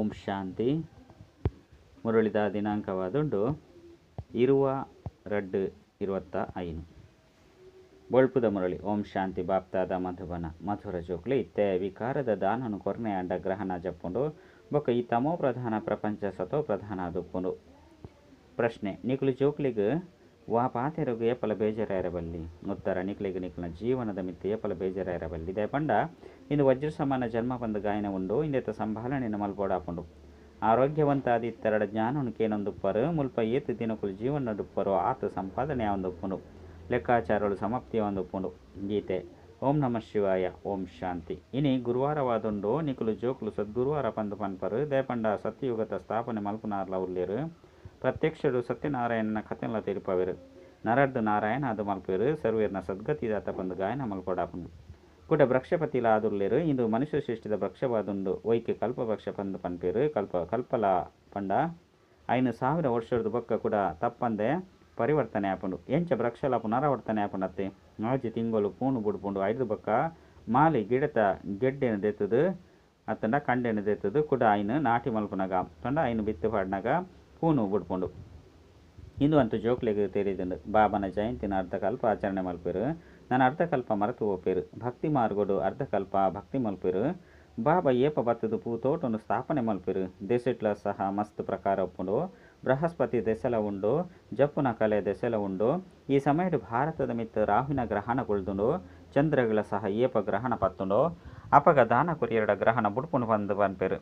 ಓಂ ಶಾಂತಿ. ಮುರಳಿದ ದಿನಾಂಕವಾದುಂಡು 22/25 ಬೊಳ್ಪುದ ಮುರಳಿ. ಓಂ ಶಾಂತಿ. ಬಾಪ್ತಾದ ಮಧುಬನ ಮಧುರ ಜೋಕ್ಲಿ ಇತ್ತೆ ವಿಕಾರದ ದಾನನು ಕೊರ್ನೆ ಅಂಡ ಗ್ರಹಣ ಜಪ್ಪುಂಡು ಬೊಕ್ಕ ಈ ತಮೋ ಪ್ರಧಾನ ಪ್ರಪಂಚ ಸತೋ ಪ್ರಧಾನ ದುಪ್ಪುಂಡು. ಪ್ರಶ್ನೆ: ನಿಕುಲು ಜೋಕ್ಲಿಗ್ ವಾ ಪಾತೆರಗು ಏಪಲ ಬೇಜಾರಿರಬಲ್ಲಿ? ಉತ್ತರ: ನಿಕ್ಲಿನ ಜೀವನದ ಮಿತ್ತು ಏಪಲ ಬೇಜಾರಿರಬಲ್ಲಿ. ಇದೇ ಪಂಡ ಇಂದು ವಜ್ರ ಸಮಾನ ಜನ್ಮ ಬಂದು ಗಾಯನ ಉಂಡು ಇಂದೆತ್ತ ಸಂಭಾಲನೆಯನ್ನು ಮಲ್ಪೋಡಾಪುಂಡು. ಆರೋಗ್ಯವಂತಾದ ಇತ್ತೆರಡ ಜ್ಞಾನನು ಕೇನೊಂದುಪ್ಪರು ಮುಲ್ಪ ಏತು ದಿನಕುಲು ಜೀವನ ಡುಪ್ಪರು ಆತ ಸಂಪಾದನೆ ಒಂದುಪ್ಪುಂಡು ಲೆಕ್ಕಾಚಾರಗಳು ಸಮಾಪ್ತಿಯ ಒಂದುಪ್ಪುಂಡು. ಗೀತೆ. ಓಂ ನಮಃ ಶಿವಾಯ. ಓಂ ಶಾಂತಿ. ಇನಿ ಗುರುವಾರವಾದುಂಡು ನಿಕುಲು ಜೋಕುಲು ಸದ್ಗುರುವಾರ ಪಂದು ಪನ್ಪರು ದೇಪಂಡ ಸತ್ಯಯುಗದ ಸ್ಥಾಪನೆ ಮಲ್ಪುನಾರ್ಲ ಉರ್ಲೇರು. ಪ್ರತ್ಯಕ್ಷರು ಸತ್ಯನಾರಾಯಣನ ಕಥೆಲ್ಲ ತಿರುಪವೆರು. ನರರ್ದು ನಾರಾಯಣ ಅದು ಮಲ್ಪೇರು. ಸರ್ವೇರ್ನ ಸದ್ಗತಿದಾತ ಪಂದು ಗಾಯನ ಮಲ್ಪೋಡಾಪುಂಡು. ಕೂಡ ಭ್ರಕ್ಷಪತಿಲ ಆದುರ್ಲೇರು. ಇಂದು ಮನುಷ್ಯ ಸೃಷ್ಟಿದ ಭಕ್ಷ್ಯವಾದುಂಡು ಒಯ್ಕೆ ಕಲ್ಪಭಕ್ಷ ಪಂದು ಪನ್ಪೇರು. ಕಲ್ಪಲ ಪಂಡ 5,000 ವರ್ಷದ ಬೊಕ್ಕ ಕೂಡ ತಪ್ಪಂದೆ ಪರಿವರ್ತನೆ ಆಪುಂಡು. ಎಂಚ ಭ್ರಕ್ಷಲ ಪುನರಾವರ್ತನೆ ಆಪುಂಡತ್ತೆ. ಆಜಿ ತಿಂಗಳು ಪೂಣು ಬುಡ್ಪುಂಡು. 5 ಬೊಕ್ಕ ಮಾಲಿ ಗಿಡತ ಗೆಡ್ಡೆನು ದೆತ್ತದು ಅತ್ತಂಡ ಕಂಡೆನು ದೆತ್ತದು ಕೂಡ ಐನು ನಾಟಿ ಮಲ್ಪುನಾಗ ಪಂಡ ಐನು ಬಿತ್ತು ಪಾಡಿನಾಗ ಪೂನು ಬುಡ್ಪುಂಡು. ಇಂದು ಅಂತೂ ಜೋಕ್ಲೆಗೆ ತೆರೀದುಂಡು. ಬಾಬನ ಜಯಂತಿನ ಅರ್ಧಕಲ್ಪ ಆಚರಣೆ ಮಲ್ಪೇರು. ನಾನು ಅರ್ಧಕಲ್ಪ ಮರೆತು ಹೋಪೇರು. ಭಕ್ತಿ ಮಾರ್ಗೋಡು ಅರ್ಧಕಲ್ಪ ಭಕ್ತಿ ಮಲ್ಪೇರು. ಬಾಬಾ ಏಪ ಬತ್ತದು ಪೂತೋಟನ್ನು ಸ್ಥಾಪನೆ ಮಲ್ಪೇರು. ದೆಸೆಟ್ಲ ಸಹ ಮಸ್ತ್ ಪ್ರಕಾರ ಒಪ್ಪುಂಡು. ಬೃಹಸ್ಪತಿ ದೆಸೆಲ ಉಂಡು. ಜಪ್ಪುನ ಕಲೆ ದೆಸೆಲ ಉಂಡು. ಈ ಸಮಯದ ಭಾರತದ ಮಿತ್ತು ರಾಹುವಿನ ಗ್ರಹಣ ಕುಳ್ದುಂಡು. ಚಂದ್ರಗಳ ಸಹ ಏಪ ಗ್ರಹಣ ಪತ್ತುಂಡು. ಅಪಗ ದಾನ ಕುರಿಯರಡ ಗ್ರಹಣ ಬುಡ್ಪುಂಡು ಬಂದು ಪನ್ಪೇರು.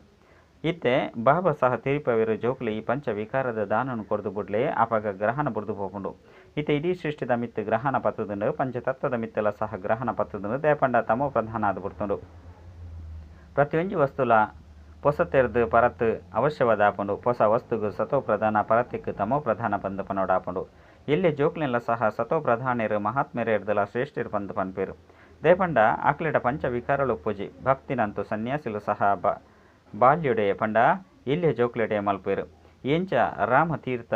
ಇತ್ತೆ ಬಾಬಾ ಸಹ ತಿರುಪವೇರು. ಜೋಕ್ಲಿ ಈ ಪಂಚ ವಿಕಾರದ ದಾನನು ಕೊರ್ದು ಬುಡ್ಲೆ ಅಪಗ ಗ್ರಹಣ ಬುಡ್ದು ಪೋಪುಂಡು. ಇತ್ತೆ ಇಡೀ ಸೃಷ್ಟಿದ ಮಿತ್ತು ಗ್ರಹಣ ಪತ್ತುದುಂಡು. ಪಂಚತತ್ವದ ಮಿತ್ತೆಲ್ಲ ಸಹ ಗ್ರಹಣ ಪತ್ತುದುಂಡು. ದೇಪಂಡ ತಮೋ ಪ್ರಧಾನ ಆದು ಬುಡ್ತುಂಡು. ಪ್ರತಿಯೊಂಜಿ ವಸ್ತುಲ ಪೊಸ ತೆರೆದು ಪರತ್ ಅವಶ್ಯವಾದ ಆಪುಂಡು. ಹೊಸ ವಸ್ತುಗು ಸತೋ ಪ್ರಧಾನ ಪರತಿಕ್ ತಮೋ ಪ್ರಧಾನ ಪಂದು ಪನೋಡಾಪುಂಡು. ಎಲ್ಲೇ ಜೋಕ್ಲೆಲ್ಲ ಸಹ ಸತೋ ಪ್ರಧಾನೇರು ಮಹಾತ್ಮೆರೇರ್ದಲ ಶ್ರೇಷ್ಠರು ಪಂದು ಪನ್ಪೇರು. ದೇಪಂಡ ಅಕ್ಲೆಡ ಪಂಚ ವಿಕಾರಲು ಪೂಜಿ ಭಕ್ತಿನಂತೂ ಸನ್ಯಾಸಿಲು ಸಹ ಬಾಲ್ಯುಡೆ ಪಂಡ ಎಲ್ಲೇ ಜೋಕ್ಲೆಡೆ ಮಲ್ಪೇರು. ಎಂಚ ರಾಮತೀರ್ಥ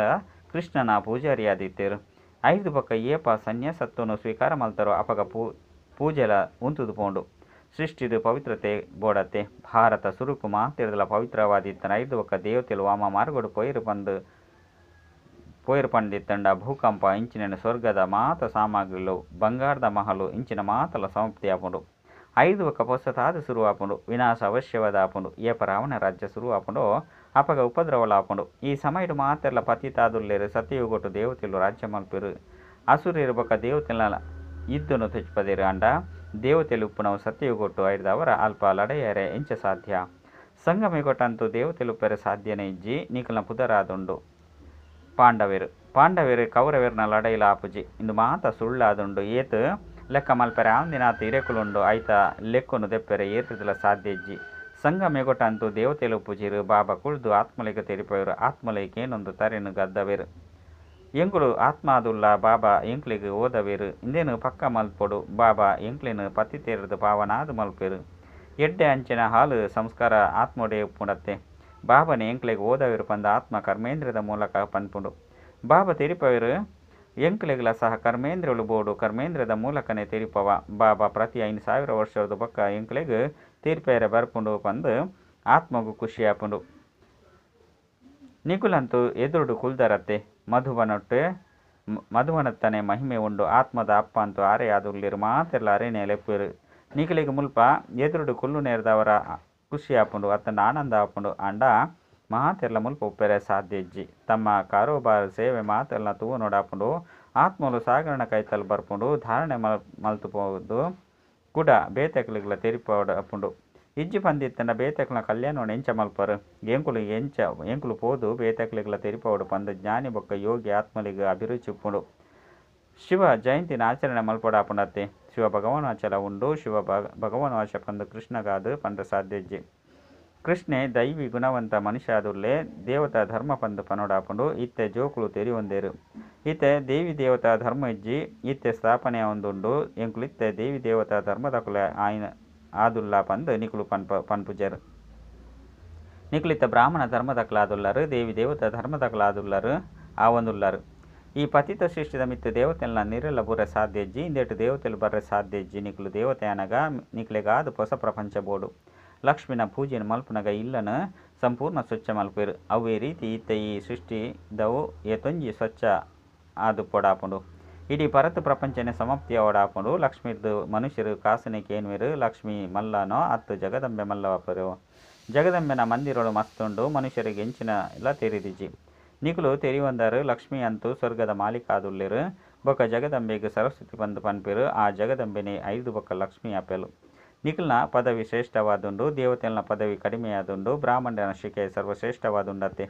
ಕೃಷ್ಣನ ಪೂಜಾರಿಯಾದಿತ್ತೇರು. 5 ಬೊಕ್ಕ ಏಪ ಸನ್ಯಾಸತ್ವನು ಸ್ವೀಕಾರ ಮಲ್ತರೋ ಅಪಗ ಪೂಜೆಲ ಉಂತುದು ಪೋಂಡು. ಸೃಷ್ಟಿದು ಪವಿತ್ರತೆ ಬೋಡತ್ತೆ. ಭಾರತ ಸುರುಕು ಮಾತಿರದಲ ಪವಿತ್ರವಾದಿತ್ತನ 5 ಬೊಕ್ಕ ದೇವತೆಲು ವಾಮ ಮಾರ್ಗೋಡು ಪೋಯಿರು ಪಂಡಿತ್ತಂಡ ಭೂಕಂಪ ಇಂಚಿನ ಸ್ವರ್ಗದ ಮಾತ ಸಾಮಗ್ರಿಲು ಬಂಗಾರದ ಮಹಲು ಇಂಚಿನ ಮಾತಲ ಸಮಾಪ್ತಿ ಆಪುಂಡು. 5 ಬೊಕ್ಕ ಪೊಸತಾದ ಶುರು ಆಪುಂಡು. ವಿನಾಶ ಅವಶ್ಯವಾದ ಆಪುಂಡು. ಏಪ ರಾವಣ ರಾಜ್ಯ ಶುರು ಆಪುಂಡು ಅಪಗ ಉಪದ್ರವಲ ಆಪುಂಡು. ಈ ಸಮಯಡು ಮಾತೆಲ್ಲ ಪತಿತಾದುಲ್ಲೇರು. ಸತ್ಯಯುಗೊಟ್ಟು ದೇವತೆಲು ರಾಜ್ಯ ಮಲ್ಪೇರು. ಅಸುರೇರು ಬೊಕ್ಕ ದೇವತೆಲ ಇದ್ದುನು ತೆಚ್ಪದೇರು ಅಂಡ ದೇವತೆಲು ಉಪ್ಪುನವು ಸತ್ಯಯುಗೊಟ್ಟು ಐದವರ ಅಲ್ಪ ಲಡೆಯರೆ ಎಂಚ ಸಾಧ್ಯ. ಸಂಗಮಿಗೊಟ್ಟಂತೂ ದೇವತೆಲು ಉಪ್ಪೆರೆ ಸಾಧ್ಯನೇ ಇಜ್ಜಿ ನಿಕಲ್ನ ಪುದರಾದುಂಡು. ಪಾಂಡವೇರು ಕೌರವೇರ್ನ ಲಡೆಯಿಲ ಆಪುಜಿ ಇಂದು ಮಾತ ಸುಳ್ಳಾದುಂಡು. ಏತು ಲೆಕ್ಕ ಮಲ್ಪೆರೆ ಆಂದಿನಾಥ ಇರೆಕುಲುಂಡು ಐತ ಲೆಕ್ಕುನು ದೆಪ್ಪೆರೆ ಏತುದಲ ಸಾಧ್ಯ ಇಜ್ಜಿ. ಸಂಗಮಿಗೊಟ್ಟಂತೂ ದೇವತೆಲು ಉಪ್ಪುಜಿರು. ಬಾಬಾ ಕುಳ್ದು ಆತ್ಮಲಿಗೆ ತೆರಿಪೇರು. ಆತ್ಮಲಿಗೆ ಏನೊಂದು ತರೆನು ಗದ್ದವೇರು. ಎಂಕುಲು ಆತ್ಮಾದುಲ್ಲ ಬಾಬಾ ಎಂಕ್ಲಿಗೆ ಓದವೇರು. ಇಂದೇನು ಪಕ್ಕ ಮಲ್ಪೊಡು. ಬಾಬಾ ಎಂಕ್ಲಿನ ಪತಿತೇರದು ಪಾವನಾದು ಮಲ್ಪೇರು. ಎಡ್ಡೆ ಅಂಚಿನ ಹಾಲು ಸಂಸ್ಕಾರ ಆತ್ಮೊಡೆ ಉಪ್ಪುಂಡತ್ತೆ. ಬಾಬನ ಎಂಕ್ಲಿಗೆ ಓದವೇರು ಪಂದ ಆತ್ಮ ಕರ್ಮೇಂದ್ರದ ಮೂಲಕ ಪನ್ಪುಂಡು. ಬಾಬಾ ತೆರಿಪವೇರು. ಎಂಕ್ಲೆಗಳ ಸಹ ಕರ್ಮೇಂದ್ರಗಳು ಬೋಡು ಕರ್ಮೇಂದ್ರದ ಮೂಲಕನೇ ತೆರಿಪವ. ಬಾಬಾ ಪ್ರತಿ 5,000 ವರ್ಷದ ಬೊಕ್ಕ ಎಂಕ್ಲೆಗೆ ತೀರ್ಪೇರೆ ಬರ್ಪುಂಡು ಪಂದು ಆತ್ಮಗು ಖುಷಿ ಆಪುಂಡು. ನಿಕುಲಂತೂ ಎದುರುಡು ಕುಲ್ದರತ್ತೆ. ಮಧುವನತ್ತನೆ ಮಹಿಮೆ ಉಂಡು. ಆತ್ಮದ ಅಪ್ಪ ಅಂತೂ ಆರೆ ಆದುರ್ಲಿರು ಮಾತೆಲ್ಲ ಅರೆನೆ ಲೆಪ್ಪೇರು. ನಿಕಲಿಗೆ ಮುಲ್ಪ ಎದುರುಡು ಕುಲ್ಲು ನೇರ್ದವರ ಖುಷಿ ಆಪುಂಡು. ಅತ್ತಂಡ ಆನಂದ ಆಪುಂಡು ಅಂಡ ಮಾತೆಲ್ಲ ಮುಲ್ಪ ಉಪ್ಪೆರೆ ಸಾಧ್ಯ ಇಜ್ಜಿ. ತಮ್ಮ ಕಾರೋಬಾರ್ ಸೇವೆ ಮಾತೆಲ್ಲ ತೂವು ನೋಡಾಪುಂಡು. ಆತ್ಮಲು ಸಾಗರಣ ಕೈತಲ್ ಬರ್ಪುಂಡು. ಧಾರಣೆ ಮಲ್ತುಪೋದು ಕೂಡ ಬೇತೆಕ್ಲಿಗಳ ತೆರಿಪೋಡಾಪುಂಡು. ಇಜ್ಜಿ ಪಂದಿತ್ತಂಡ ಬೇತೆಕ್ಲ ಕಲ್ಯಾಣವನ್ನು ಎಂಚ ಮಲ್ಪರು. ಎಂಕುಲು ಪೋದು ಬೇತೆಕ್ಲಿಗಳ ತೆರಿಪೋಡು ಪಂದು ಜ್ಞಾನಿ ಬೊಕ್ಕ ಯೋಗಿ ಆತ್ಮಲಿಗೆ ಅಭಿರುಚಿ ಉಪ್ಪುಂಡು. ಶಿವ ಜಯಂತಿನ ಆಚರಣೆ ಮಲ್ಪೋಡಾಪುಂಡತ್ತೆ. ಶಿವ ಭಗವಾನಾಚಲ ಉಂಡು. ಶಿವ ಭಗವಾನಾಚ ಪಂದು ಕೃಷ್ಣಗಾದು ಪಂಡ ಸಾಧ್ಯ ಇಜ್ಜಿ. ಕೃಷ್ಣೆ ದೈವಿ ಗುಣವಂತ ಮನುಷ್ಯ ಆದುರ್ಲೆ ದೇವತಾ ಧರ್ಮ ಪಂದು ಪನೋಡಾಪುಂಡು. ಇತ್ತೆ ಜೋಕುಲು ತೆರಿ ಒಂದೇರು. ಇತ್ತೆ ದೇವಿ ದೇವತಾ ಧರ್ಮ ಇಜ್ಜಿ ಇತ್ತೆ ಸ್ಥಾಪನೆ ಒಂದುಂಡು. ಎಂಕುಲು ಇತ್ತೆ ದೇವಿ ದೇವತಾ ಧರ್ಮದಕುಲೆ ಆದುಲ್ಲ ಪಂದು ನಿಕುಲು ಪನ್ಪುಜರು. ನಿಕುಲಿತ್ತ ಬ್ರಾಹ್ಮಣ ಧರ್ಮದಕಲಾದುಲ್ಲರು. ದೇವಿ ದೇವತಾ ಧರ್ಮದಕಲಾದುಲ್ಲರು ಆ ಒಂದುಲ್ಲರು. ಈ ಪತಿತ ಸೃಷ್ಟಿದ ಮಿತ್ತು ದೇವತೆಲ್ನ ನಿರೆಲ್ಲ ಬುರ್ರೆ ಸಾಧ್ಯ ಇಜ್ಜಿ. ಇಂದೆಟ್ಟು ದೇವತೆಲು ಬರ್ರೆ ಸಾಧ್ಯ ಇಜ್ಜಿ. ನಿಕುಲು ದೇವತೆ ಅನಗ ನಿಕಲೆಗಾದು ಹೊಸ ಪ್ರಪಂಚ ಬೋಡು. ಲಕ್ಷ್ಮಿನ ಪೂಜೆನ ಮಲ್ಪುನಗ ಇಲ್ಲನು ಸಂಪೂರ್ಣ ಸ್ವಚ್ಛ ಮಲ್ಪೇರು ಅವೇ ರೀತಿ ಇತ್ತ ಈ ಸೃಷ್ಟಿದವು ಏತೊಂಜಿ ಸ್ವಚ್ಛ ಆದು ಪೊಡಾಪುಂಡು ಇಡೀ ಪರತ್ ಪ್ರಪಂಚನೆ ಸಮಾಪ್ತಿಯ ಓಡಾಪುಂಡು ಲಕ್ಷ್ಮಿರ್ದು ಮನುಷ್ಯರು ಕಾಸನೆ ಕೇನ್ವೇರು ಲಕ್ಷ್ಮಿ ಮಲ್ಲನೋ ಅತ್ತು ಜಗದಂಬೆ ಮಲ್ಲವಪರು ಜಗದಂಬೆನ ಮಂದಿರಳು ಮಸ್ತುಂಡು ಮನುಷ್ಯರಿಗೆ ಎಂಚಿನ ಎಲ್ಲ ತೆರಿದಿಜಿ ನಿಕುಲು ತೆರಿಯೊಂದರು ಲಕ್ಷ್ಮಿ ಅಂತೂ ಸ್ವರ್ಗದ ಮಾಲೀಕ ಆದುಲ್ಲೇರು ಬೊಕ್ಕ ಜಗದಂಬೆಗೆ ಸರಸ್ವತಿ ಬಂದು ಪನ್ಪೇರು ಆ ಜಗದಂಬೆನೆ 5 ಬೊಕ್ಕ ಲಕ್ಷ್ಮಿ ಅಪೆಲು ನಿಖಿಲ್ನ ಪದವಿ ಶ್ರೇಷ್ಠವಾದುಂಡು ದೇವತೆಲ್ನ ಪದವಿ ಕಡಿಮೆಯಾದುಂಡು ಬ್ರಾಹ್ಮಣನ ಶಿಕೆ ಸರ್ವಶ್ರೇಷ್ಠವಾದುಂಡತ್ತೆ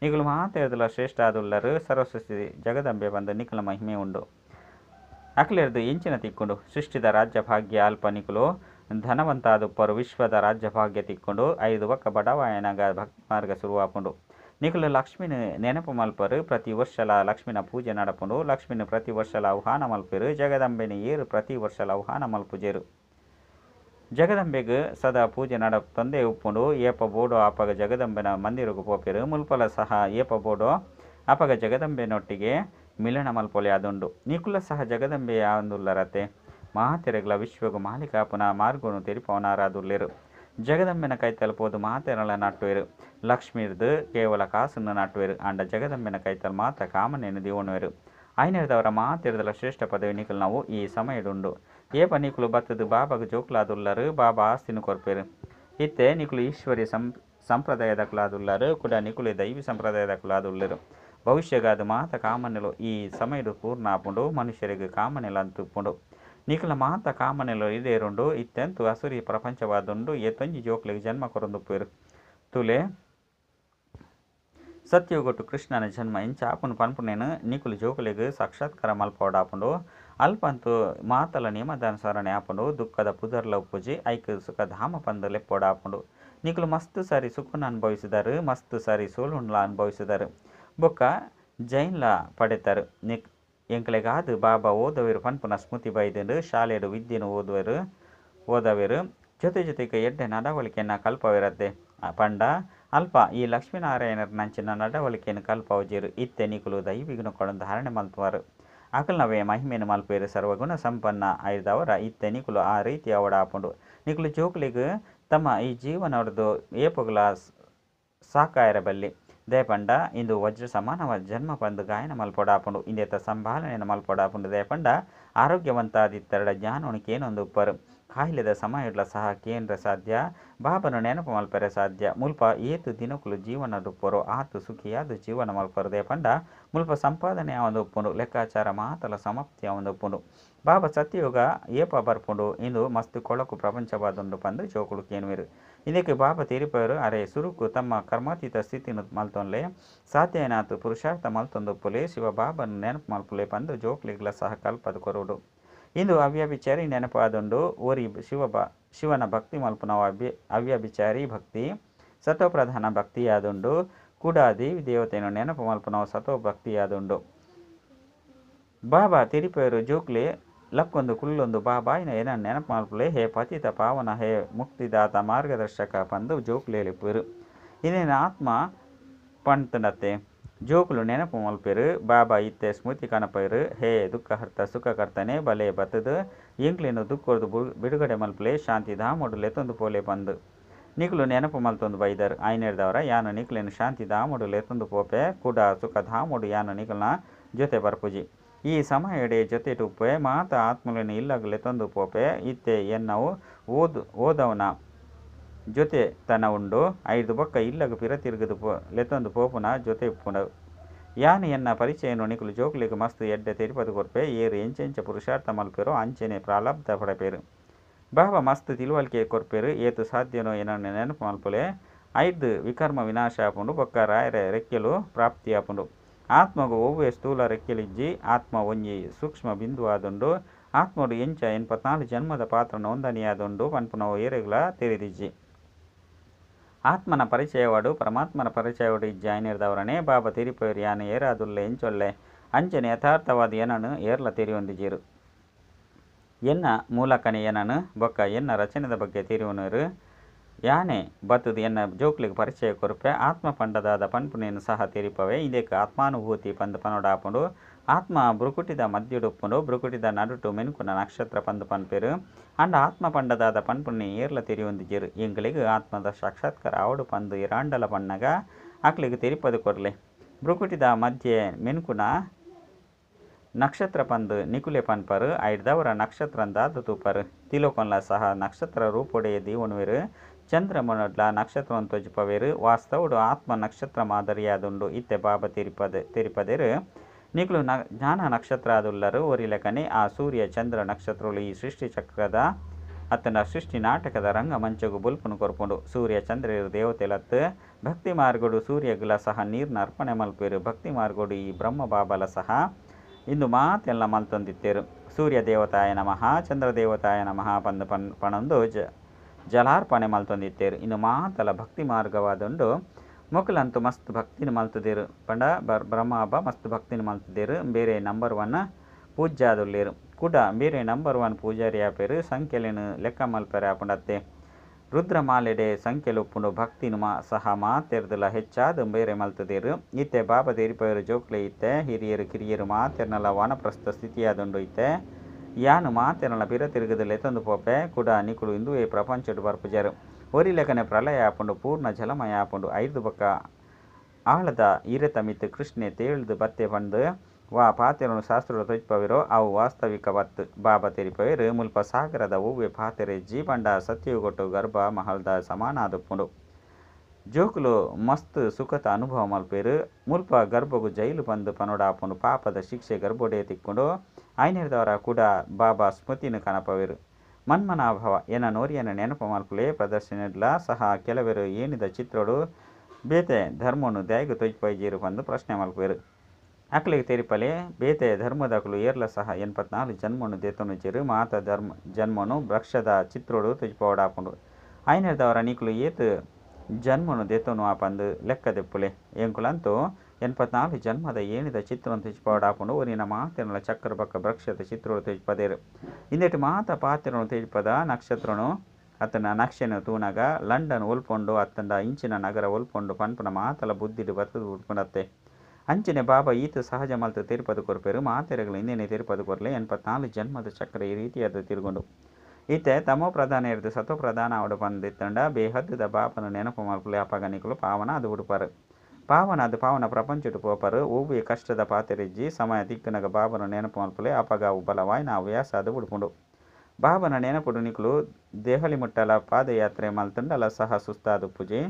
ನಿಖಿಲು ಮಾತೇರ್ದಲ ಶ್ರೇಷ್ಠ ಆದುಲ್ಲರು ಸರಸ್ವತಿ ಜಗದಂಬೆ ಬಂದು ನಿಖಿಲ ಮಹಿಮೆ ಉಂಡು ಅಕ್ಲೆರ್ದು ಎಂಚಿನ ತಿಕ್ಕೊಂಡು ಸೃಷ್ಟಿದ ರಾಜ್ಯ ಭಾಗ್ಯ ಅಲ್ಪ ನಿಖಿಲು ಧನವಂತಾದುಪ್ಪರು ವಿಶ್ವದ ರಾಜ್ಯ ಭಾಗ್ಯ ತಿಕ್ಕೊಂಡು 5 ಬೊಕ್ಕ ಬಡವಾಯನಗ ಭಕ್ತಿ ಮಾರ್ಗ ಶುರುವಾಪುಂಡು ನಿಖಿಲು ಲಕ್ಷ್ಮಿನ ನೆನಪು ಮಲ್ಪರು ಪ್ರತಿ ವರ್ಷಲ ಲಕ್ಷ್ಮಿನ ಪೂಜೆ ನಡಪುಂಡು ಲಕ್ಷ್ಮಿನ ಪ್ರತಿ ವರ್ಷಲ ಆಹ್ವಾನ ಮಲ್ಪರು ಜಗದಂಬೆನ ಏರು ಪ್ರತಿ ವರ್ಷಲ ಆಹ್ವಾನ ಮಲ್ಪುಜೇರು ಜಗದಂಬೆಗೆ ಸದಾ ಪೂಜೆ ನಡಪ್ ತಂದೆ ಉಪ್ಪುಂಡು ಏಪ ಬೋಡೋ ಅಪಗ ಜಗದಂಬೆನ ಮಂದಿರಗೂ ಪೋಪೆರು ಮುಲ್ಪಲ ಸಹ ಏಪ ಬೋಡೋ ಅಪಗ ಜಗದಂಬೆನೊಟ್ಟಿಗೆ ಮಿಲನ ಮಲ್ಪೊಲೆ ಆದುಂಡು ನಿಖುಲ ಸಹ ಜಗದಂಬೆ ಆಂದುಲ್ಲರತೆ ಮಹಾತೆರೆಗಳ ವಿಶ್ವಗೂ ಮಾಲೀಕ ಪುನಃ ಮಾರ್ಗನು ತೆರಿಪವನಾರಾದುಲ್ಲೇರು ಜಗದಂಬೆನ ಕೈ ತಲುಪೋದು ಮಾತೆರಳ ನಟ್ಟುವೆರು ಲಕ್ಷ್ಮೀರ್ದು ಕೇವಲ ಕಾಸನ್ನು ನಟ್ಟುವೆರು ಅಂಡ ಜಗದಂಬೆನ ಕೈತಲ್ ಮಾತ್ರ ಕಾಮನೇನು ದಿವಣುವೆರು ಐನೇರದವರ ಮಾತೆರದಲ ಶ್ರೇಷ್ಠ ಪದವಿ ನಿಖಲು ನಾವು ಈ ಸಮಯಡುಂಡು ಏಪ ನಿಖಲು ಬತ್ತದು ಬಾಬಾಗ ಜೋಕ್ಲಾದುಲ್ಲರು ಬಾಬಾ ಆಸ್ತಿನ ಕೊರ್ಪೇರು ಇತ್ತೆ ನಿಖಲು ಈಶ್ವರಿ ಸಂಪ್ರದಾಯದ ಕುಲಾದುಲ್ಲರು ಕೂಡ ನಿಖುಲು ದೈವಿ ಸಂಪ್ರದಾಯದ ಕುಲಾದುಲ್ಲರು ಭವಿಷ್ಯಗಾದ ಮಾತ ಕಾಮನೆಲು ಈ ಸಮಯಡು ಪೂರ್ಣ ಆಪುಂಡು ಮನುಷ್ಯರಿಗೆ ಕಾಮನೆಲು ಅಂತುಪ್ಪುಂಡು ನಿಖಲ ಮಾತ ಕಾಮನೆಲು ಇದೇರುಂಡು ಇತ್ತೆಂತು ಅಸುರಿ ಪ್ರಪಂಚವಾದುಂಡು ಎತ್ತೊಂಜಿ ಜೋಕ್ಲಿಗೆ ಜನ್ಮ ಕೊರಂದುಪ್ಪೇರು ತುಲೆ ಸತ್ಯಗೊಟ್ಟು ಕೃಷ್ಣನ ಜನ್ಮ ಇಂಚ ಆಪುನು ಪನ್ಪುನೇನು ನಿಖುಲು ಜೋಕುಲೆಗೆ ಸಾಕ್ಷಾತ್ಕಾರ ಮಲ್ಪೋಡಾಪುಂಡು ಅಲ್ಪಂತು ಮಾತಲ ನಿಯಮದಾನುಸಾರಣೆ ಆಪುಂಡು ದುಃಖದ ಪುದರ್ಲ ಉಪ್ಪುಜಿ ಐಕ್ ಸುಖ ಧಾಮ ಪಂದು ಲೆಪ್ಪೋಡಾಪುಂಡು ನಿಖಲು ಮಸ್ತ್ ಸಾರಿ ಸುಖನ ಅನುಭವಿಸಿದರು ಮಸ್ತ್ ಸಾರಿ ಸೋಲುಣ್ಲ ಅನುಭವಿಸಿದರು ಬೊಕ್ಕ ಜೈನ್ಲ ಪಡೆತರು ನಿಕ್ ಎಂಕ್ಲೆಗಾದು ಬಾಬಾ ಓದವೇರು ಪನ್ಪುನ ಸ್ಮೃತಿ ಬೈದಂಡು ಶಾಲೆಡು ವಿದ್ಯೆನು ಓದವೇರು ಜೊತೆಗೆ ಎಡ್ಡೆ ನಡವಳಿಕೆಯನ್ನು ಕಲ್ಪವಿರತ್ತೆ ಪಂಡ ಅಲ್ಪ ಈ ಲಕ್ಷ್ಮೀನಾರಾಯಣರ ನಂಚಿನ ನಡವಳಿಕೆಯನ್ನು ಕಲ್ಪವಜೇರು ಇತ್ತೆ ನಿಖಲು ದೈವಿಗುಣ ಕೊಡೊಂದು ಧಾರಣೆ ಮಲ್ಪುವರು ಅಕಲ್ನವೇ ಮಹಿಮೆಯನ್ನು ಮಲ್ಪೇರು ಸರ್ವಗುಣ ಸಂಪನ್ನ ಆಯ್ದವರ ಇತ್ತೆ ನಿಖಲು ಆ ರೀತಿ ಅವಡಾಪುಂಡು ನಿಖಲು ಜೋಕ್ಲಿಗೆ ತಮ್ಮ ಈ ಜೀವನವರದು ಏಪುಗಳ ಸಾಕಾಯಿರಬಲ್ಲಿ ದೇಪಂಡ ಇಂದು ವಜ್ರ ಸಮಾನವ ಜನ್ಮ ಪಂದು ಗಾಯನ ಮಲ್ಪೊಡಾಪುಂಡು ಇಂದೇತ ಸಂಭಾಲನೆಯನ್ನು ಮಲ್ಪೊಡಾಪುಂಡು ದೇಪಂಡ ಆರೋಗ್ಯವಂತಾದಿತ್ತರ ಜ್ಞಾನೋಣಿಕೆ ಏನೊಂದು ಉಪ್ಪರು ಕಾಯಿಲೆದ ಸಮಯಡ್ಲ ಸಹ ಕೇಂದ್ರ ಸಾಧ್ಯ ಬಾಬನು ನೆನಪು ಮಲ್ಪರೆ ಸಾಧ್ಯ ಮುಲ್ಪ ಏತು ದಿನಕುಲು ಜೀವನ ಉಪ್ಪರು ಆತು ಸುಖಿಯಾದ ಜೀವನ ಮಲ್ಪರು ದೇಪಂಡ ಮುಲ್ಪ ಸಂಪಾದನೆ ಒಂದು ಉಪ್ಪುಂಡು ಲೆಕ್ಕಾಚಾರ ಮಾತಲ ಸಮಾಪ್ತಿ ಒಂದು ಉಪ್ಪುಂಡು ಬಾಬಾ ಸತ್ಯಯುಗ ಏಪ ಬರ್ಪುಂಡು ಇಂದು ಮಸ್ತ್ ಕೊಳಕು ಪ್ರಪಂಚವಾದುಂಡು ಪಂದು ಜೋಕುಳು ಕೇನುವೆರು ಇದಕ್ಕೆ ಬಾಬಾ ತೀರಿಪವರು ಅರೆ ಸುರುಕು ತಮ್ಮ ಕರ್ಮಾತೀತ ಸ್ಥಿತಿನ ಮಲ್ತೊನ್ಲೆ ಸಾಧ್ಯ ಏನಾತು ಪುರುಷಾರ್ಥ ಮಲ್ತೊಂದುಪ್ಪುಲೆ ಶಿವ ಬಾಬನು ನೆನಪು ಮಲ್ಪುಲೆ ಪಂದು ಜೋಕ್ಲಿಗ್ಲ ಸಹ ಕಲ್ಪದ ಕೊರುಡು ಇಂದು ಅವ್ಯಭಿಚಾರಿ ನೆನಪಾದುಂಡು ಓರಿ ಶಿವನ ಭಕ್ತಿ ಮಲ್ಪುನವ ಅವ್ಯಭಿಚಾರಿ ಭಕ್ತಿ ಸತ್ವಪ್ರಧಾನ ಭಕ್ತಿಯಾದುಂಡು ಕೂಡ ದೇವಿ ದೇವತೆಯನ್ನು ನೆನಪು ಮಲ್ಪುನವ ಸತ್ವ ಭಕ್ತಿಯಾದುಂಡು ಬಾಬಾ ತಿರಿಪೇರು ಜೋಕ್ಲೆ ಲಕ್ಕೊಂದು ಕುಲ್ಲೊಂದು ಬಾಬಾಯಿನ ಏನ ನೆನಪು ಮಲ್ಪುಲೆ ಹೇ ಪತಿತ ಪಾವನ ಹೇ ಮುಕ್ತಿದಾತ ಮಾರ್ಗದರ್ಶಕ ಪಂದು ಜೋಕ್ಲೇಲಿಪೇರು ಇನ್ನೇನು ಆತ್ಮ ಪಂತನತೆ ಜೋಕುಲು ನೆನಪು ಮಲ್ಪೇರು ಬಾಬಾ ಇತ್ತೆ ಸ್ಮೃತಿ ಕಣಪೇರು ಹೇ ದುಃಖಹರ್ತ ಸುಖಕರ್ತನೆ ಬಲೆ ಬತ್ತದು ಎಂಕ್ಲೇನು ದುಃಖರ್ದು ಬಿಡುಗಡೆ ಮಲ್ಪಲೆ ಶಾಂತಿ ಧಾಮೊಡು ಲೆತ್ತೊಂದು ಪೋಲೆ ಬಂದು ನಿಖಲು ನೆನಪು ಮಲ್ತೊಂದು ಬೈದರು ಐನೇರ್ದವರ ಯಾನು ನಿಖಲೇನು ಶಾಂತಿ ಧಾಮೊಡು ಲೆತ್ತೊಂದು ಪೋಪೆ ಕೂಡ ಸುಖ ಧಾಮೊಡು ಯಾನು ನಿಖಲ್ನ ಜೊತೆ ಬರ್ಪುಜಿ ಈ ಸಮಯಡೆ ಜೊತೆ ಟುಪ್ಪೆ ಮಾತ ಆತ್ಮಲೇನು ಇಲ್ಲಾಗ ಲೆತ್ತೊಂದು ಪೋಪೆ ಇತ್ತೆ ಎನ್ನವು ಓದವನ ಜೊತೆ ತನ ಉಂಡು 5 ಬೊಕ್ಕ ಇಲ್ಲಗ ಪಿರತಿರುಗದು ಲೆತ್ತೊಂದು ಪೋಪುನ ಜೊತೆ ಉಪ್ಪುಂಡು ಯಾನು ಎನ್ನ ಪರಿಚಯನು ನಿಖಲು ಜೋಕ್ಲಿಗೆ ಮಸ್ತ್ ಎಡ್ಡೆ ತೆರಿಪದು ಕೊರ್ಪೆ ಏರು ಎಂಚೆಂಚ ಪುರುಷಾರ್ಥ ಮಲ್ಪೇರು ಅಂಚೆನೆ ಪ್ರಾಲಬ್ಧ ಪಡಪೇರು ಬಾಬಾ ಮಸ್ತ್ ತಿಳುವಳಿಕೆ ಕೊರ್ಪೇರು ಏತು ಸಾಧ್ಯನೋ ಏನನ್ನು ನೆನಪು ಮಲ್ಪುಲೆ 5 ವಿಕರ್ಮ ವಿನಾಶ ಆಪುಂಡು ಬೊಕ್ಕ ರಾಯರ ರೆಕ್ಕೆಲು ಪ್ರಾಪ್ತಿ ಆಪುಂಡು ಆತ್ಮಗು ಒವ್ವೆ ಸ್ಥೂಲ ರೆಕ್ಕೆಲಿಜ್ಜಿ ಆತ್ಮ ಒಂಜಿ ಸೂಕ್ಷ್ಮ ಬಿಂದು ಆದುಂಡು ಆತ್ಮಡು ಎಂಚ 84 ಜನ್ಮದ ಪಾತ್ರ ನೋಂದಣಿಯಾದುಂಡು ಪನ್ಪುನವು ಏರೆಗ್ಲ ತೆರೆದಿಜ್ಜಿ ಆತ್ಮನ ಪರಿಚಯವಾಡು ಪರಮಾತ್ಮನ ಪರಿಚಯವಾಡು ಇಜ್ಜಿ ಐನೇರ್ದವರನೇ ಬಾಬಾ ತಿರಿಪೇರು ಯಾನು ಏರಾದುಲ್ಲೆ ಎಂಚೊಲ್ಲೆ ಅಂಚನೆ ಯಥಾರ್ಥವಾದ ಏನನು ಏರ್ಲ ತೆರಿಯೊಂದಿಜೀರು ಎನ್ನ ಮೂಲಕನೇ ಏನನು ಬೊಕ್ಕ ಎನ್ನ ರಚನೆದ ಬಗ್ಗೆ ತಿರುವನರು ಯಾನೆ ಬತ್ತದು ಎನ್ನ ಜೋಕ್ಲಿಗೆ ಪರಿಚಯ ಕೊರುಪೆ ಆತ್ಮ ಪಂಡದಾದ ಪನ್ಪುನೇನು ಸಹ ತೆರಿಪವೆ ಇದಕ್ಕೆ ಆತ್ಮಾನುಭೂತಿ ಪಂದು ಪನೋಡಾಪುಂಡು ఆత్మ బ్రుకుటిద మధ్యుడుప్పును బ్రుకుటిద నడుటు మెనుకున్న నక్షత్ర పందు పన్పేరు అండ్ ఆత్మ పండದಾದ ಪನ್ಪುಣ್ಣಿ ಏರ್ಲ ತೆರಿಯೊಂದಿಜೆರು ಎಂಗಳಿಗೆ ಆತ್ಮದ ಸಾಕ್ಷಾತ್ಕಾರ ಆವಡು ಪಂದು ಇರಾಂಡಲ ಪನ್ನಗ ಅಕ್ಲಿಗೆ ತೆರಿಪದು ಕೊರ್ಲೆ ಬ್ರುಕುಟಿದ ಮಧ್ಯೆ ಮೆನುಕುನ ನಕ್ಷತ್ರ ಪಂದು ನಿಕುಲೆ ಪನ್ಪರು ಐಡ್ದವರ ನಕ್ಷತ್ರಂದಾದ ತೂಪರು ತಿಲೋಕೊನ್ಲ ಸಹ ನಕ್ಷತ್ರ ರೂಪೊಡೆಯ ದೀವನುವೆರು ಚಂದ್ರಮನೊಡ್ಲ ನಕ್ಷತ್ರವನ್ನು ತೊಜಿಪವೇರು ವಾಸ್ತವುಡು ಆತ್ಮ ನಕ್ಷತ್ರ ಮಾದರಿಯಾದುಂಡು ಇತ್ತೆ ಬಾಬ ತೆರಿಪದೇರು ನಿಕುಲು ಜ್ಞಾನ ನಕ್ಷತ್ರ ಆದುಲ್ಲರು ಒರಿಲೆಕನೆ ಆ ಸೂರ್ಯ ಚಂದ್ರ ನಕ್ಷತ್ರಗಳು ಈ ಸೃಷ್ಟಿ ಚಕ್ರದ ಅತ್ತನ ಸೃಷ್ಟಿ ನಾಟಕದ ರಂಗ ಮಂಚಗು ಬುಲ್ಪುನು ಕೊರ್ಪುಂಡು ಸೂರ್ಯ ಚಂದ್ರರು ದೇವತೆಲತ್ತು ಭಕ್ತಿ ಮಾರ್ಗೋಡು ಸೂರ್ಯಗುಲ ಸಹ ನೀರ್ನ ಅರ್ಪಣೆ ಮಲ್ಪೇರು ಭಕ್ತಿ ಮಾರ್ಗೋಡು ಈ ಬ್ರಹ್ಮ ಬಾಬಲ ಸಹ ಇಂದು ಮಾತೆಲ್ಲ ಮಲ್ತೊಂದಿತ್ತೇರು ಸೂರ್ಯ ದೇವತಾಯ ನಮಃ ಚಂದ್ರ ದೇವತಾಯ ನಮಃ ಪಂದು ಪಣಂದು ಜಲಾರ್ಪಣೆ ಮಲ್ತೊಂದಿತ್ತೇರು ಇನ್ನು ಮಾತಲ ಭಕ್ತಿ ಮಾರ್ಗವಾದುಂಡು ಮೊಕಲಂತೂ ಮಸ್ತ್ ಭಕ್ತಿನ ಮಲ್ತದೇರು ಪಂಡ ಬ್ರಹ್ಮ ಹಬ್ಬ ಮಸ್ತ್ ಭಕ್ತಿನ ಮಲ್ತದೇರು ಬೇರೆ ನಂಬರ್ 1 ಪೂಜ್ಯಾದುಲ್ಲೇರು ಕೂಡ ಬೇರೆ ನಂಬರ್ 1 ಪೂಜಾರಿ ಆಪೇರು ಸಂಖ್ಯೆಲೇನು ಲೆಕ್ಕ ಮಲ್ಪೇರೆ ಆಪುಂಡತ್ತೆ ರುದ್ರಮಾಲೆಡೆ ಸಂಖ್ಯೆಲು ಉಪ್ಪುಂಡು ಭಕ್ತಿನ ಸಹ ಮಾತೆರ್ದಲ ಹೆಚ್ಚಾದ ಬೇರೆ ಮಲ್ತದೇರು ಇತ್ತೆ ಬಾಬಾ ದೇರಿಪೇರು ಜೋಕ್ಲೆ ಇತ್ತೆ ಹಿರಿಯರು ಕಿರಿಯರು ಮಾತೆರ್ನಲ ವಾನಪ್ರಸ್ಥ ಸ್ಥಿತಿಯಾದುಂಡು ಇತ್ತೆ ಯಾನು ಮಾತೆರ್ನಲ ಪಿರ ತಿರುಗದಲ್ಲಿ ಎತ್ತೊಂದು ಪೋಪೆ ಕೂಡ ನಿಕುಲು ಇಂದುವೆ ಪ್ರಪಂಚಡು ಬರ್ಪುಜರು ಒರಿಲೆಕನೆ ಪ್ರಳಯ ಆಪುಂಡು ಪೂರ್ಣ ಜಲಮಯ ಆಪುಂಡು 5 ಬಕ್ಕ ಆಳದ ಈರೆತ ಮಿತ್ತು ಕೃಷ್ಣೆ ತೇಳ್ದು ಬತ್ತೆ ಪಂದು ವಾ ಪಾತೆರನು ಶಾಸ್ತ್ರಗಳು ತೊಜ್ಪವಿರೋ ಅವು ವಾಸ್ತವಿಕ ಬತ್ತು ಬಾಬಾ ತೆರಿಪವೇರು ಮುಲ್ಪ ಸಾಗರದ ಹೂವೆ ಪಾತೆರೆ ಜೀಪಂಡ ಸತ್ಯುಗೊಟ್ಟು ಗರ್ಭ ಮಹಲ್ದ ಸಮಾನಾದುಪ್ಪುಂಡು ಜೋಕುಲು ಮಸ್ತ್ ಸುಖತ ಅನುಭವ ಮಲ್ಪೇರು ಮುಲ್ಪ ಗರ್ಭಗು ಜೈಲು ಬಂದು ಪನೋಡಾಪುಂಡು ಪಾಪದ ಶಿಕ್ಷೆ ಗರ್ಭೊಡೆ ತಿಕ್ಕೊಂಡು ಐನೇರ್ದವರ ಕೂಡ ಬಾಬಾ ಸ್ಮೃತಿನ ಕನಪವೇರು ಮನ್ಮನಾಭವ ಎನ್ನ ನೋರಿಯನ ನೆನಪು ಮಲ್ಪುಲೆ ಪ್ರದರ್ಶನಡ್ಲ ಸಹ ಕೆಲವರು ಏನಿದ ಚಿತ್ರಡು ಬೇತೆ ಧರ್ಮನು ದ್ಯಾಯ್ಗು ತೊಜ್ಪೈಜೀರು ಬಂದು ಪ್ರಶ್ನೆ ಮಲ್ಪೇರು ಅಕ್ಲಿಗೆ ತೆರಿಪಲೆ ಬೇತೆ ಧರ್ಮದಕಲು ಏರ್ಲ ಸಹ 84 ಜನ್ಮನು ದೇತನುಜಿರು ಮಾತ ಧರ್ಮ ಜನ್ಮನು ವೃಕ್ಷದ ಚಿತ್ರೋಡು ತೊಜ್ಪೋಡಾಪುಂಡು ಐನೇರ್ದವರ ನಿಕ್ಲು ಏತು ಜನ್ಮನು ದೇತನು ಆಪಂದು ಲೆಕ್ಕ ದೆಪ್ಪುಲೆ ಎಂಕುಲಂತೂ 84 ಜನ್ಮದ ಏನಿದ ಚಿತ್ರವನ್ನು ತೆಜ್ಪಾಡಾಪುಂಡು ಒರಿನ ಮಾತೆರ್ನಲ ಚಕ್ರ ಬಕ್ಕ ವೃಕ್ಷದ ಚಿತ್ರೋಡು ತೆಜ್ಪದೇರು ಇಂದೆಟ್ಟು ಮಾತ ಪಾತೆರನು ತೆಜ್ಪದ ನಕ್ಷತ್ರನು ಅತನ ನಕ್ಷೆನು ತೂನಗ ಲಂಡನ್ ಒಲ್ಪೊಂಡು ಅತ್ತಂಡ ಇಂಚಿನ ನಗರ ಒಲ್ಪೊಂಡು ಪನ್ಪುನ ಮಾತಲ ಬುದ್ಧಿಡು ಬತ್ತದು ಉಡ್ಪುಂಡತ್ತೆ ಅಂಚಿನೆ ಬಾಬಾ ಈತ ಸಹಜ ಮಲ್ತು ತಿರುಪದು ಕೊರ್ಪೇರು ಮಾತೆರೆಗಳು ಇಂದೇನೆ ತಿರುಪದು ಕೊರ್ಲೆ 84 ಜನ್ಮದ ಚಕ್ರ ಈ ರೀತಿಯಾದ ತಿರುಗೊಂಡು ಈತೆ ತಮೋ ಪ್ರಧಾನ ಇರ್ದು ಸತೋ ಪ್ರಧಾನ ಅವಡು ಬಂದಿತ್ತಂಡ ಬೇಹದ್ದದ ಬಾಪನು ನೆನಪು ಮಲ್ಪುಲೆ ಅಪಗನಿಕಲು ಪಾವನ ಅದು ಉಡುಪಾರು ಪಾವನ ಅದು ಪಾವನ ಪ್ರಪಂಚಡು ಪೋಪರು ಹೂವಿ ಕಷ್ಟದ ಪಾತೆರಿಜ್ಜಿ ಸಮಯ ತಿಕ್ಕನಗ ಬಾಬನ ನೆನಪು ಮಲ್ಪುಲೆ ಅಪಗಾವು ಬಲವಾಯ್ ನಾವು ವ್ಯಾಸ ಅದು ಉಡುಪುಂಡು ಬಾಬನ ನೆನಪುಡು ನಿಕುಲು ದೇಹಲಿ ಮುಟ್ಟಲ ಪಾದಯಾತ್ರೆ ಮಲ್ತಂಡಲ ಸಹ ಸುಸ್ತಾದು ಪೂಜೆ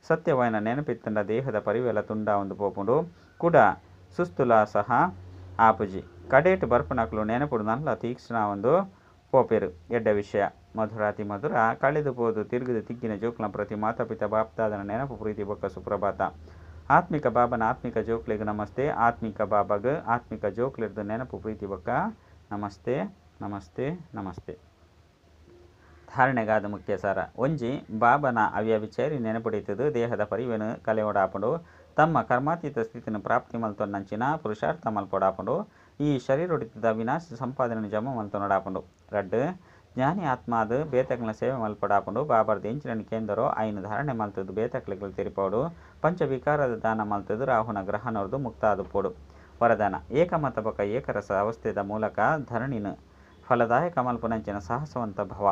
ಸತ್ಯವಾಯನ ನೆನಪಿತ್ತಂಡ ದೇಹದ ಪರಿವೆಲ ತುಂಡ ಒಂದು ಪೋಪುಂಡು ಕೂಡ ಸುಸ್ತುಲ ಸಹ ಆಪುಜಿ ಕಡೇಟು ಬರ್ಪುನಕಲು ನೆನಪುಡು ನಲ್ಲ ತೀಕ್ಷ್ಣ ಒಂದು ಪೋಪೇರು ಎಡ್ಡ ವಿಷಯ ಮಧುರಾತಿ ಮಧುರ ಕಳೆದು ಪೋದು ತಿರುಗಿದು ತಿಗ್ಗಿನ ಜೋಕ್ಲ ಪ್ರತಿ ಮಾತಾಪಿತ ಬಾಪ್ತಾದನ ನೆನಪು ಪ್ರೀತಿ ಬೊಕ್ಕ ಸುಪ್ರಭಾತ ಆತ್ಮಿಕ ಬಾಬನ ಆತ್ಮಿಕ ಜೋಕ್ಲೆಗೆ ನಮಸ್ತೆ ಆತ್ಮಿಕ ಬಾಬಾಗ ಆತ್ಮಿಕ ಜೋಕ್ಲೆರ್ದು ನೆನಪು ಪ್ರೀತಿ ಬೊಕ್ಕ ನಮಸ್ತೆ ನಮಸ್ತೆ ನಮಸ್ತೆ ಧಾರಣೆಗಾದ ಮುಖ್ಯ ಸಾರ ಒಂಜಿ ಬಾಬನ ಅವ್ಯ ವಿಚಾರಿ ನೆನಪುಡಿತದು ದೇಹದ ಪರಿವೆನು ಕಲೆಯೋಡಾಪುಂಡು ತಮ್ಮ ಕರ್ಮಾತೀತ ಸ್ಥಿತಿನ ಪ್ರಾಪ್ತಿ ಮಲ್ತೊನ್ನಂಚಿನ ಪುರುಷಾರ್ಥ ಮಲ್ಪೊಡಾಪುಂಡು ಈ ಶರೀರೊಡಿತದ ವಿನಾಶ ಸಂಪಾದನೆ ಜಮ ಮಲ್ತೊನಡಾಪುಂಡು ರಡ್ಡು ಜ್ಞಾನಿ ಆತ್ಮ ಅದು ಬೇತಕ್ಲ ಸೇವೆ ಮಲ್ಪಡಾಪುಂಡು ಬಾಬರ್ದು ಎಂಚಿನ ಕೇಂದರೋ ಐನು ಧಾರಣೆ ಮಲ್ತದ್ದು ಬೇತಕ್ಲೆಗಳು ತೆರಿಪೋಡು ಪಂಚವಿಕಾರದ ದಾನ ಮಲ್ತದ್ದು ರಾಹುನ ಗ್ರಹನವ್ರದು ಮುಕ್ತ ಆದುಪೋಡು ವರದಾನ ಏಕಮತ ಬಕ ಏಕರಸ ಅವಸ್ಥೆದ ಮೂಲಕ ಧರಣಿನ ಫಲದಾಯಕ ಮಲ್ಪುನಂಚಿನ ಸಾಹಸವಂತ ಭವ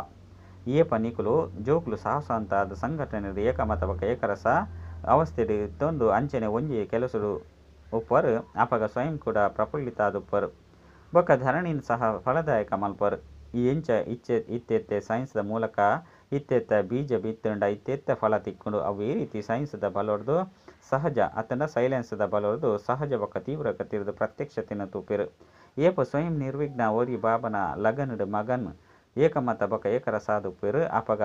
ಏಪ ನಿಕುಲು ಜೋಕುಲು ಸಾಹಸವಂತ ಆದ ಸಂಘಟನೆ ಏಕಮತ ಬಕ ಏಕರಸ ಅವಸ್ಥೆಡು ತೊಂದು ಅಂಚನೆ ಒಂಜಿ ಕೆಲಸಡು ಉಪ್ಪರು ಅಪಗ ಸ್ವಯಂ ಕೂಡ ಪ್ರಫುಲ್ಲಿತ ಆದುಪ್ಪರು ಬೊಕ್ಕ ಧರಣಿನ ಸಹ ಫಲದಾಯಕ ಮಲ್ಪರು ಈ ಎಂಚ ಇತ್ತೆತ್ತೆ ಸೈನ್ಸ್ದ ಮೂಲಕ ಇತ್ತೆತ್ತ ಬೀಜ ಬಿತ್ತಂಡ ಇತ್ತೆತ್ತ ಫಲ ತಿಕ್ಕೊಂಡು ಅವು ಈ ರೀತಿ ಸೈನ್ಸ್ದ ಬಲೊಡ್ದು ಸಹಜ ಅತಂಡ ಸೈಲೆನ್ಸ್ದ ಬಲೊಡ್ದು ಸಹಜ ಬೊಕ್ಕ ತೀವ್ರ ಕತ್ತಿರದು ಪ್ರತ್ಯಕ್ಷತೆನ ತೂಪಿರು ಏಪ ಸ್ವಯಂ ನಿರ್ವಿಘ್ನ ಓರಿ ಬಾಬನ ಲಗನಡು ಮಗನ್ ಏಕಮತ ಬೊಕ್ಕ ಏಕರಸಾದುಪ್ಪಿರು ಅಪಗ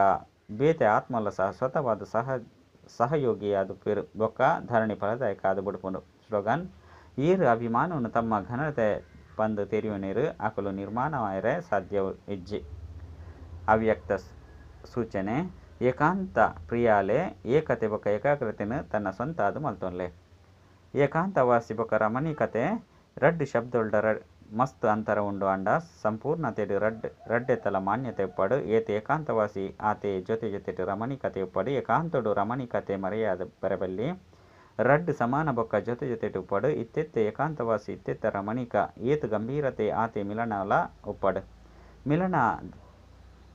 ಬೇತೆ ಆತ್ಮಲ ಸಹ ಸ್ವತವಾದ ಸಹಯೋಗಿ ಆದುಪ್ಪಿರು ಬೊಕ್ಕ ಧರಣಿ ಫಲದಾಯಕ ಆದು ಬಿಡ್ಕೊಂಡು ಸ್ಲೋಗನ್ ಈರು ಅಭಿಮಾನವನ್ನು ತಮ್ಮ ಘನತೆ ಬಂದು ತೆರೆಯುವ ನೀರು ಆಕಲು ನಿರ್ಮಾಣವಾಯರೆ ಸಾಧ್ಯ ಇಜ್ಜಿ ಅವ್ಯಕ್ತ ಸೂಚನೆ ಏಕಾಂತ ಪ್ರಿಯಾಲೆ ಏಕತೆ ಬೊಕ್ಕ ಏಕಾಗ್ರತೆನು ತನ್ನ ಸ್ವಂತ ಅದು ಮಲ್ತೊನ್ಲೆ ಏಕಾಂತವಾಸಿ ಬೊಕ್ಕ ರಮಣೀಕತೆ ರಡ್ಡು ಶಬ್ದೊಲ್ಡ ಮಸ್ತ್ ಅಂತರ ಉಂಡು ಅಂಡ ಸಂಪೂರ್ಣತೆಡು ರಡ್ಡೆತ್ತಲ ಮಾನ್ಯತೆ ಉಪ್ಪಡು ಏತೆ ಏಕಾಂತವಾಸಿ ಆತೆ ಜೊತೆ ಜೊತೆಟು ರಮಣೀಕತೆ ಉಪ್ಪಡು ಏಕಾಂತಡು ರಮಣೀಕತೆ ಮರೆಯಾದ ಬರಬಲ್ಲಿ ರಡ್ ಸಮಾನ ಬೊಕ್ಕ ಜೊತೆ ಜೊತೆಟ್ ಉಪ್ಪಡ್ ಇತ್ತೆತ್ತೆ ಏಕಾಂತವಾಸಿ ಇತ್ತೆತ್ತ ರಮಣೀಕ ಏತ್ ಗಂಭೀರತೆ ಆತೆ ಮಿಲನಲ ಉಪ್ಪಡ್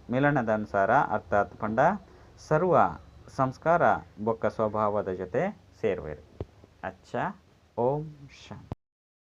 ಮಿಲನದನುಸಾರ ಅರ್ಥಾತ್ ಪಂಡ ಸರ್ವ ಸಂಸ್ಕಾರ ಬೊಕ್ಕ ಸ್ವಭಾವದ ಜೊತೆ ಸೇರುವೆರು. ಅಚ್ಚ. ಓಂ ಶಾಂತಿ.